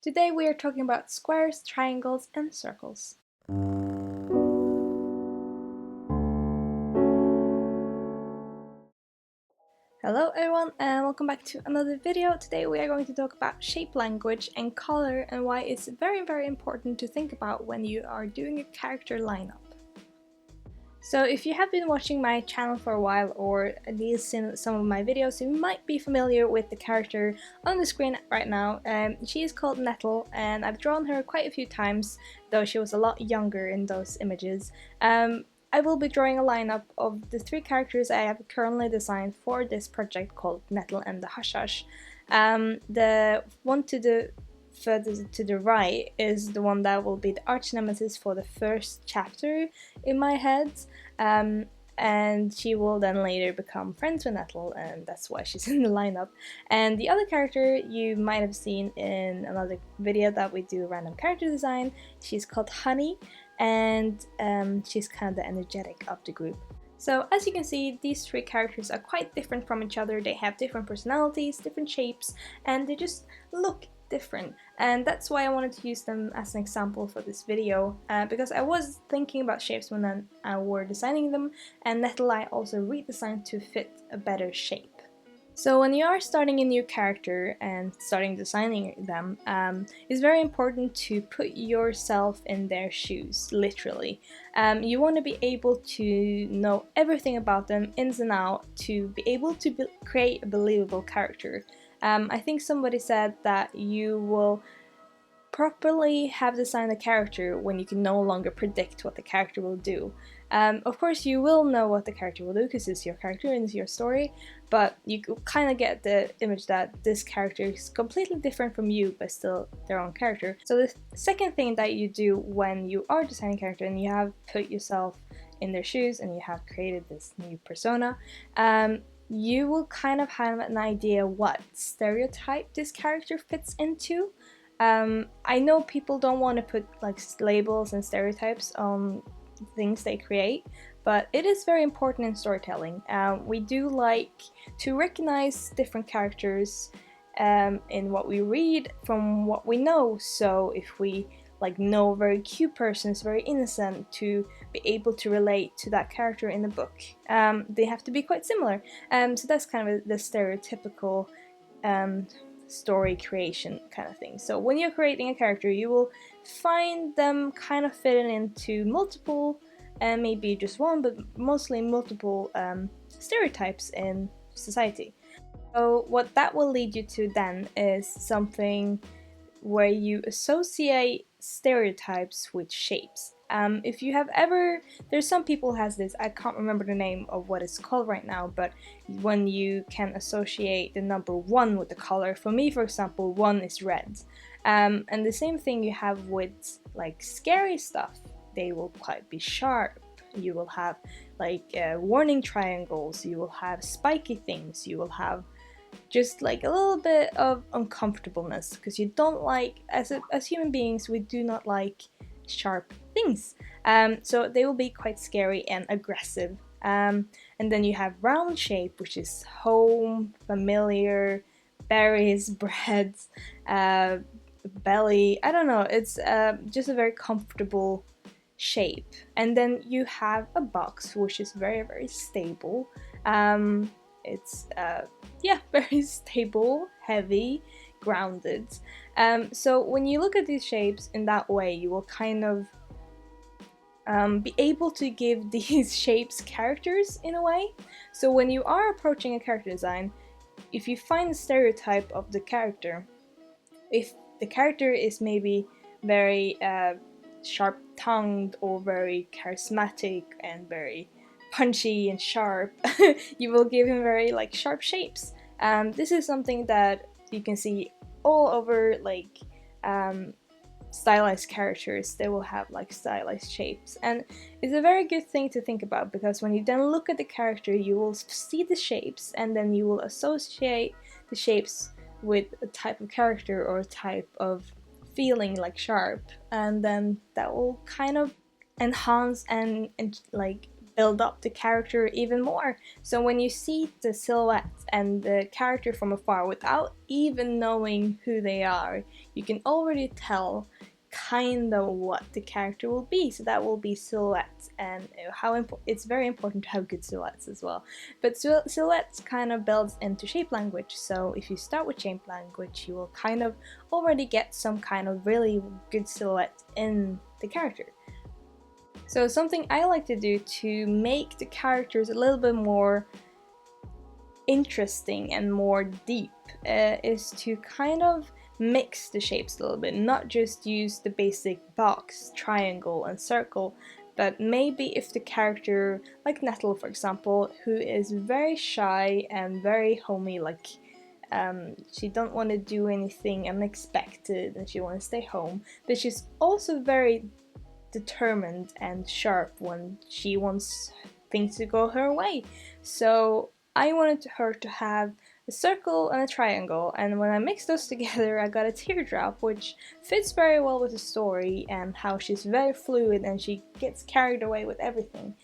Today we are talking about squares, triangles, and circles. Hello everyone and welcome back to another video. Today we are going to talk about shape language and color and why it's very important to think about when you are doing a character lineup. So if you have been watching my channel for a while or at least seen some of my videos, you might be familiar with the character on the screen right now. She is called NatHH and I've drawn her quite a few times, though she was a lot younger in those images. I will be drawing a lineup of the 3 characters I have currently designed for this project called NatHH and the NatHH. The one further to the right is the one that will be the arch nemesis for the first chapter in my head, and she will then later become friends with NatHH, and that's why she's in the lineup. And the other character you might have seen in another video that we do random character design, she's called Honey, and she's kind of the energetic of the group. So as you can see, these 3 characters are quite different from each other. They have different personalities, different shapes, and they just look different, and that's why I wanted to use them as an example for this video, because I was thinking about shapes when I were designing them, and NatHH I also redesigned to fit a better shape. So when you are starting a new character and starting designing them, it's very important to put yourself in their shoes, literally. You want to be able to know everything about them, ins and out, to be able to create a believable character. I think somebody said that you will properly have designed a character when you can no longer predict what the character will do. Of course you will know what the character will do because it's your character and it's your story, but you kind of get the image that this character is completely different from you but still their own character. So the second thing that you do when you are designing a character and you have put yourself in their shoes and you have created this new persona, you will kind of have an idea what stereotype this character fits into. I know people don't want to put like labels and stereotypes on things they create, but it is very important in storytelling. We do like to recognize different characters in what we read from what we know. So if we know a very cute person is very innocent, to be able to relate to that character in the book, they have to be quite similar. So that's kind of the stereotypical story creation kind of thing. So when you're creating a character, you will find them kind of fitting into multiple, and maybe just one, but mostly multiple stereotypes in society. So what that will lead you to then is something where you associate stereotypes with shapes. If you have ever, there's some people who has this, I can't remember the name of what it's called right now, but when you can associate the number 1 with the color. For me, for example, 1 is red. And the same thing you have with like scary stuff. They will quite be sharp. You will have warning triangles, you will have spiky things, you will have just like a little bit of uncomfortableness, because you don't like, as human beings, we do not like sharp things. So they will be quite scary and aggressive. And then you have round shape, which is home, familiar, berries, breads, belly, I don't know, it's just a very comfortable shape. And then you have a box, which is very stable. It's very stable, heavy, grounded. So when you look at these shapes in that way, you will kind of be able to give these shapes characters in a way. So when you are approaching a character design, if you find the stereotype of the character, if the character is maybe very sharp-tongued or very charismatic and very punchy and sharp, you will give him very sharp shapes. This is something that you can see all over stylized characters. They will have stylized shapes, and it's a very good thing to think about, because when you then look at the character, you will see the shapes and then you will associate the shapes with a type of character or a type of feeling sharp, and then that will kind of enhance and build up the character even more. So when you see the silhouette and the character from afar without even knowing who they are, you can already tell kind of what the character will be. So that will be silhouettes, and it's very important to have good silhouettes as well. But silhouettes kind of builds into shape language, so if you start with shape language, you will kind of already get some kind of really good silhouette in the character. So something I like to do to make the characters a little bit more interesting and more deep is to kind of mix the shapes a little bit, not just use the basic box, triangle and circle, but maybe if the character, like NatHH for example, who is very shy and very homey, like she don't want to do anything unexpected and she wants to stay home, but she's also very determined and sharp when she wants things to go her way. So I wanted her to have a circle and a triangle, and when I mixed those together I got a teardrop, which fits very well with the story and how she's very fluid and she gets carried away with everything.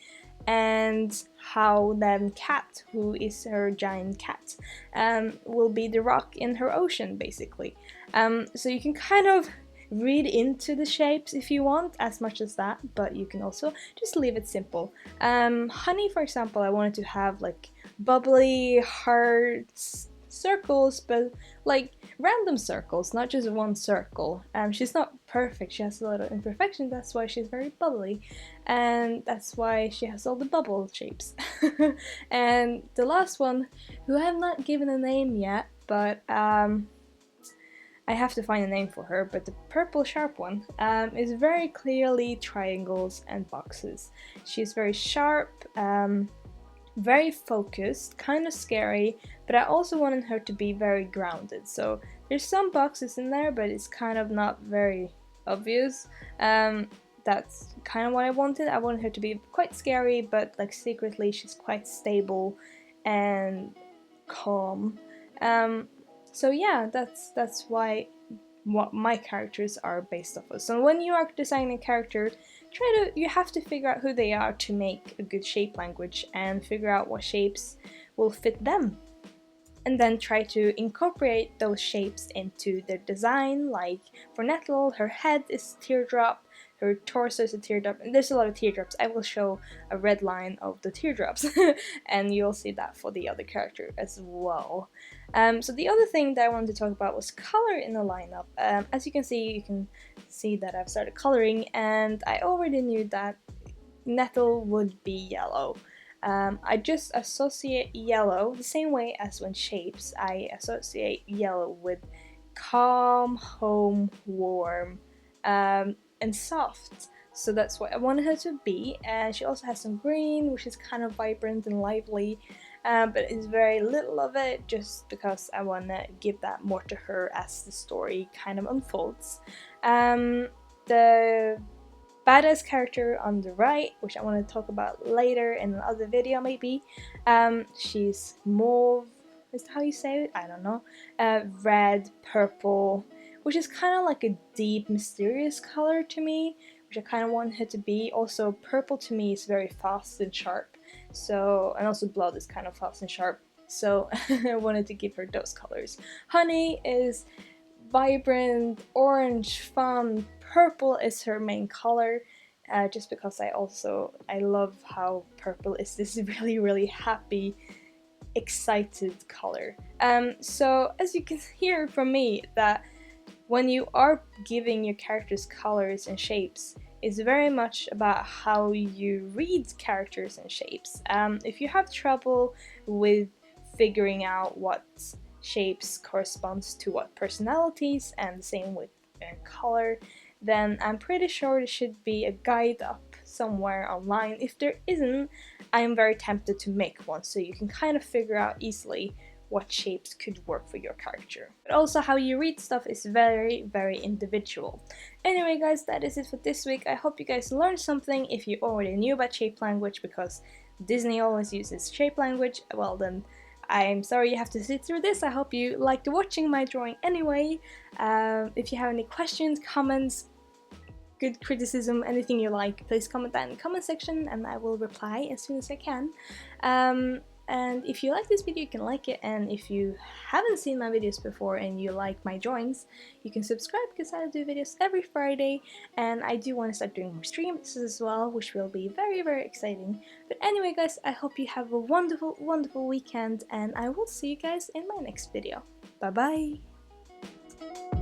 And how then Cat, who is her giant cat, will be the rock in her ocean basically. So you can kind of read into the shapes if you want as much as that, but you can also just leave it simple. Honey, for example, I wanted to have like bubbly hearts, circles, but like random circles, not just one circle. She's not perfect, she has a lot of imperfection, that's why she's very bubbly, and that's why she has all the bubble shapes. And the last one, who I have not given a name yet, but I have to find a name for her, but the purple sharp one is very clearly triangles and boxes. She's very sharp, very focused, kind of scary, but I also wanted her to be very grounded. So there's some boxes in there, but it's kind of not very obvious. That's kind of what I wanted. I wanted her to be quite scary, but like secretly she's quite stable and calm. So yeah, that's what my characters are based off of. So when you are designing a character, you have to figure out who they are to make a good shape language and figure out what shapes will fit them. And then try to incorporate those shapes into their design. Like for NatHH, her head is teardrop, her torso is a teardrop, and there's a lot of teardrops. I will show a red line of the teardrops and you'll see that for the other character as well. So the other thing that I wanted to talk about was color in the lineup. As you can see that I've started coloring, and I already knew that NatHH would be yellow. I just associate yellow the same way as when shapes. I associate yellow with calm, home, warm, and soft. So that's what I wanted her to be. And she also has some green, which is kind of vibrant and lively, but it's very little of it just because I want to give that more to her as the story kind of unfolds. The badass character on the right, which I want to talk about later in another video maybe, she's mauve, is that how you say it? I don't know. Red, purple, which is kind of like a deep, mysterious color to me, which I kind of want her to be. Also, purple to me is very fast and sharp, so, and also blood is kind of fast and sharp, so I wanted to give her those colors. Honey is vibrant, orange, fun. Purple is her main color, just because I love how purple is this really, really happy, excited color. So as you can hear from me, that when you are giving your characters colors and shapes, it's very much about how you read characters and shapes. If you have trouble with figuring out what shapes corresponds to what personalities, and the same with color, then I'm pretty sure there should be a guide up somewhere online. If there isn't, I am very tempted to make one, so you can kind of figure out easily what shapes could work for your character. But also how you read stuff is very, very individual. Anyway guys, that is it for this week. I hope you guys learned something. If you already knew about shape language, because Disney always uses shape language, well then I'm sorry you have to sit through this. I hope you liked watching my drawing anyway. If you have any questions, comments, good criticism, anything you like, please comment that in the comment section and I will reply as soon as I can. And if you like this video, you can like it, and if you haven't seen my videos before and you like my drawings, you can subscribe because I do videos every Friday, and I do want to start doing more streams as well, which will be very, very exciting. But anyway guys, I hope you have a wonderful, wonderful weekend, and I will see you guys in my next video. Bye bye!